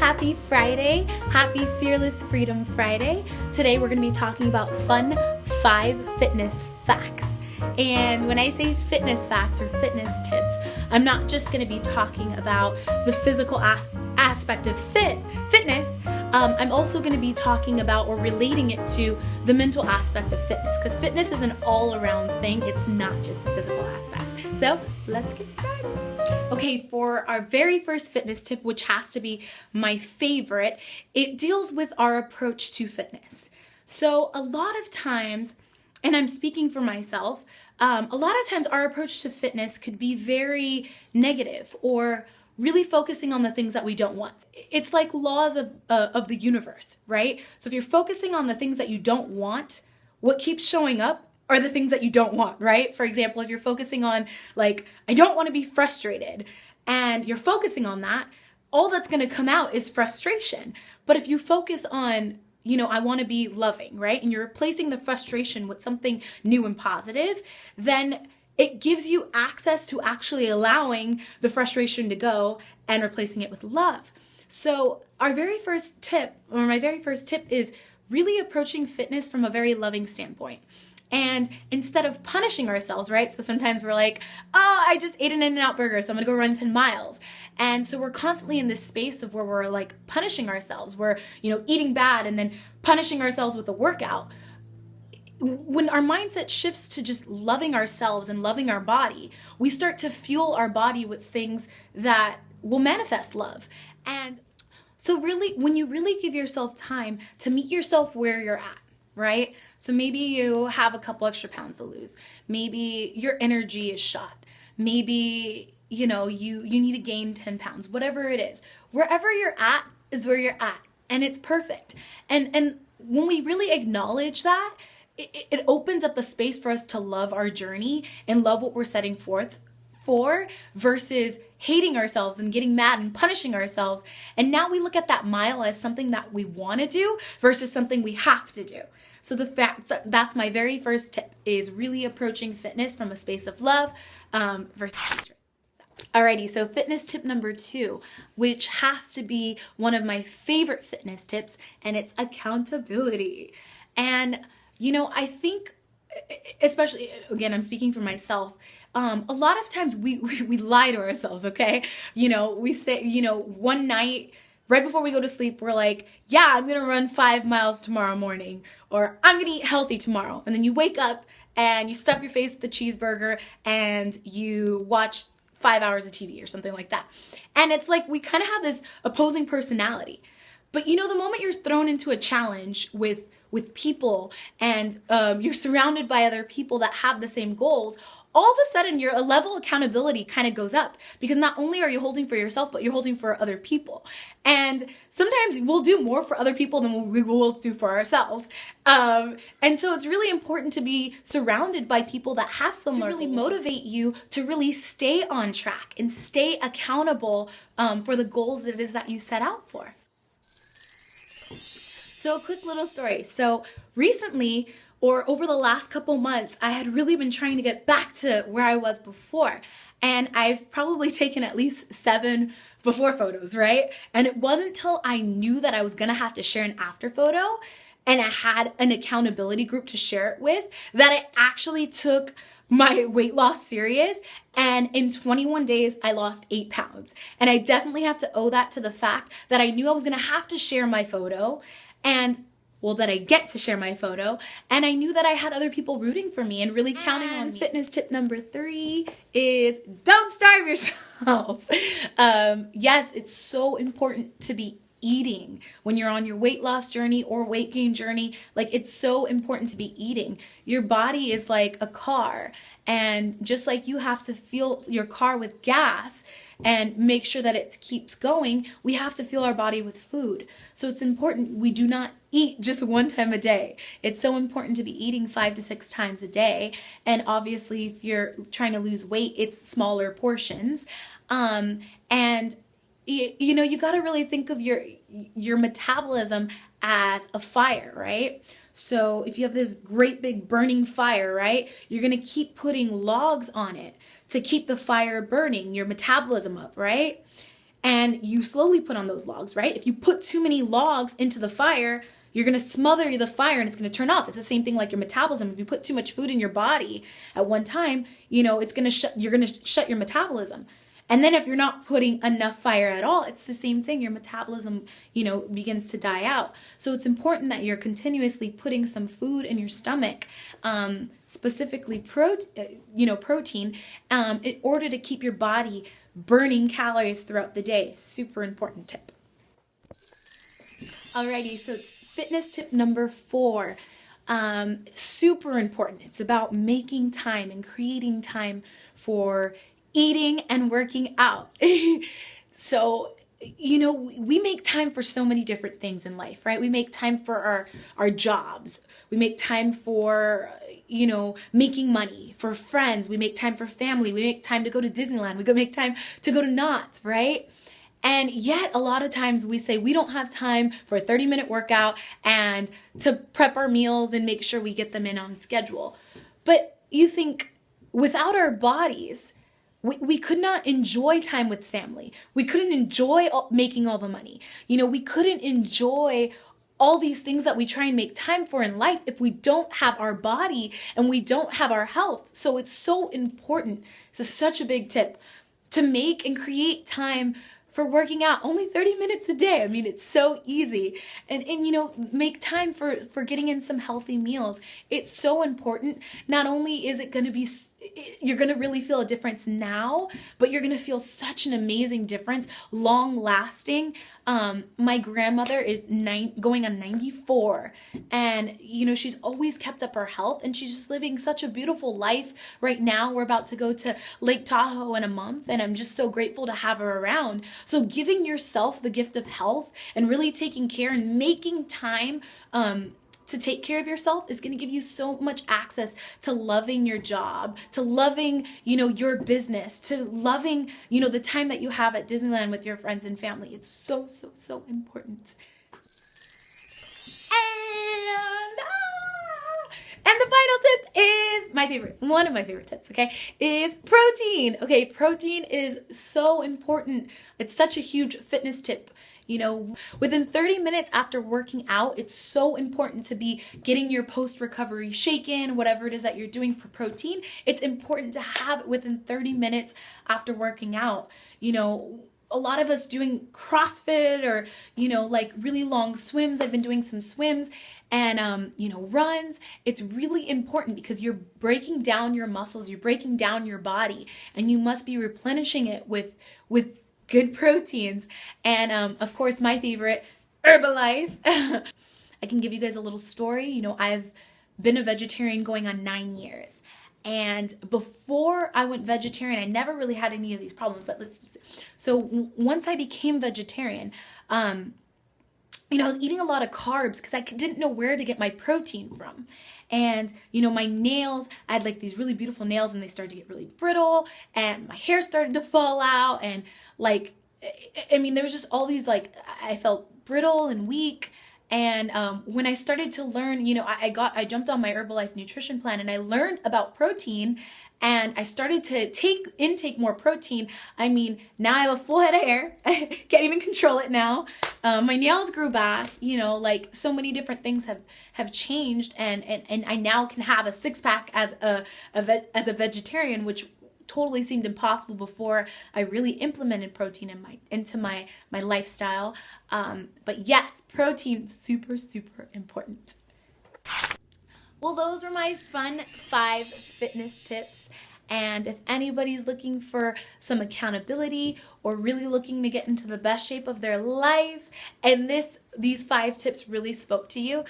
Happy Friday. Happy Fearless Freedom Friday. Today we're going to be talking about fun 5 fitness facts. And when I say fitness facts or fitness tips, I'm not just going to be talking about the physical aspect of fitness. I'm also going to be talking about or relating it to the mental aspect of fitness, because fitness is an all-around thing. It's not just the physical aspect. So let's get started. Okay, for our very first fitness tip, which has to be my favorite, it deals with our approach to fitness. So a lot of times, and I'm speaking for myself, a lot of times our approach to fitness could be very negative or really focusing on the things that we don't want. It's like laws of the universe, right? So if you're focusing on the things that you don't want, what keeps showing up are the things that you don't want, right? For example, if you're focusing on like, I don't want to be frustrated, and you're focusing on that, all that's going to come out is frustration. But if you focus on, I want to be loving, right? And you're replacing the frustration with something new and positive, then it gives you access to actually allowing the frustration to go and replacing it with love. So my very first tip is really approaching fitness from a very loving standpoint. And instead of punishing ourselves, right? So sometimes we're like, I just ate an In-N-Out burger, so I'm gonna go run 10 miles. And so we're constantly in this space of where we're like punishing ourselves. We're, eating bad and then punishing ourselves with a workout. When our mindset shifts to just loving ourselves and loving our body, we start to fuel our body with things that will manifest love. And so really, when you really give yourself time to meet yourself where you're at, right? So maybe you have a couple extra pounds to lose. Maybe your energy is shot. Maybe, you need to gain 10 pounds, whatever it is. Wherever you're at is where you're at, and it's perfect. And when we really acknowledge that, it opens up a space for us to love our journey and love what we're setting forth for, versus hating ourselves and getting mad and punishing ourselves. And now we look at that mile as something that we want to do versus something we have to do. So that's my very first tip, is really approaching fitness from a space of love versus hatred. Alrighty, so fitness tip number 2, which has to be one of my favorite fitness tips, and it's accountability. And I think, especially, again, I'm speaking for myself, a lot of times we lie to ourselves, okay? We say, one night, right before we go to sleep, we're like, yeah, I'm going to run 5 miles tomorrow morning, or I'm going to eat healthy tomorrow. And then you wake up and you stuff your face with a cheeseburger and you watch 5 hours of TV or something like that. And it's like we kind of have this opposing personality. But the moment you're thrown into a challenge with people and you're surrounded by other people that have the same goals, all of a sudden your level of accountability kind of goes up, because not only are you holding for yourself, but you're holding for other people. And sometimes we'll do more for other people than we will do for ourselves. And so it's really important to be surrounded by people that have similar goals, to really motivate you to really stay on track and stay accountable for the goals that it is that you set out for. So a quick little story. So recently, or over the last couple months, I had really been trying to get back to where I was before. And I've probably taken at least 7 before photos, right? And it wasn't until I knew that I was gonna have to share an after photo and I had an accountability group to share it with, that I actually took my weight loss serious. And in 21 days, I lost 8 pounds. And I definitely have to owe that to the fact that I knew I was gonna have to share my photo, and that I get to share my photo, and I knew that I had other people rooting for me and really counting on me. Fitness tip number 3 is don't starve yourself. Yes, it's so important to be eating when you're on your weight loss journey or weight gain journey. Like, it's so important to be eating. Your body is like a car, and just like you have to fuel your car with gas and make sure that it keeps going, we have to fuel our body with food. So it's important we do not eat just one time a day. It's so important to be eating 5 to 6 times a day. And obviously, if you're trying to lose weight, it's smaller portions. And you got to really think of your metabolism as a fire, right? So if you have this great big burning fire, right, you're going to keep putting logs on it to keep the fire burning, your metabolism up, right? and you slowly put on those logs, right? If you put too many logs into the fire, you're going to smother the fire and it's going to turn off. It's the same thing like your metabolism. If you put too much food in your body at one time, it's going to you're going to shut your metabolism. And then if you're not putting enough fire at all, it's the same thing. Your metabolism, begins to die out. So it's important that you're continuously putting some food in your stomach, specifically protein, in order to keep your body burning calories throughout the day. Super important tip. Alrighty, so it's fitness tip number 4. Super important. It's about making time and creating time for eating and working out. So, we make time for so many different things in life, right? We make time for our jobs. We make time for, making money, for friends. We make time for family. We make time to go to Disneyland. We go make time to go to Knott's, right? And yet a lot of times we say we don't have time for a 30-minute workout and to prep our meals and make sure we get them in on schedule. But you think without our bodies, we could not enjoy time with family. We couldn't enjoy making all the money. We couldn't enjoy all these things that we try and make time for in life if we don't have our body and we don't have our health. So it's so important. This is such a big tip to make and create time for working out. Only 30 minutes a day. I mean, it's so easy. And make time for getting in some healthy meals. It's so important. Not only is it going to be, you're going to really feel a difference now, but you're going to feel such an amazing difference, long lasting. My grandmother is going on 94, and she's always kept up her health, and she's just living such a beautiful life right now. We're about to go to Lake Tahoe in a month, and I'm just so grateful to have her around. So giving yourself the gift of health and really taking care and making time to take care of yourself is going to give you so much access to loving your job, to loving, your business, to loving, the time that you have at Disneyland with your friends and family. It's so, so, so important. And the final tip is one of my favorite tips, okay, is protein. Okay, protein is so important. It's such a huge fitness tip. Within 30 minutes after working out, it's so important to be getting your post-recovery shake in, whatever it is that you're doing for protein. It's important to have it within 30 minutes after working out. A lot of us doing CrossFit or, like really long swims. I've been doing some swims and, runs. It's really important because you're breaking down your muscles, you're breaking down your body, and you must be replenishing it with good proteins. And of course, my favorite, Herbalife. I can give you guys a little story. I've been a vegetarian going on 9 years. And before I went vegetarian, I never really had any of these problems. But once I became vegetarian, I was eating a lot of carbs because I didn't know where to get my protein from. And, my nails, I had like these really beautiful nails and they started to get really brittle and my hair started to fall out. And there was just all these, I felt brittle and weak. And when I started to learn, I jumped on my Herbalife nutrition plan and I learned about protein and I started to intake more protein. Now I have a full head of hair. I can't even control it now. My nails grew back, so many different things have changed and I now can have a 6-pack as a vegetarian, which totally seemed impossible before I really implemented protein into my lifestyle. But yes, protein, super, super important. Well, those were my fun 5 fitness tips. And if anybody's looking for some accountability or really looking to get into the best shape of their lives, and these 5 tips really spoke to you,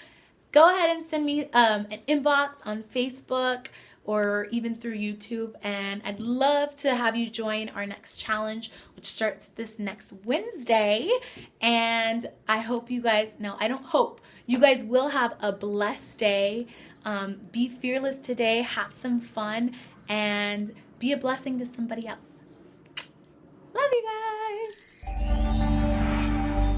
go ahead and send me an inbox on Facebook or even through YouTube, and I'd love to have you join our next challenge, which starts this next Wednesday. And I hope you guys, you guys will have a blessed day. Be fearless today, have some fun, and be a blessing to somebody else. Love you guys.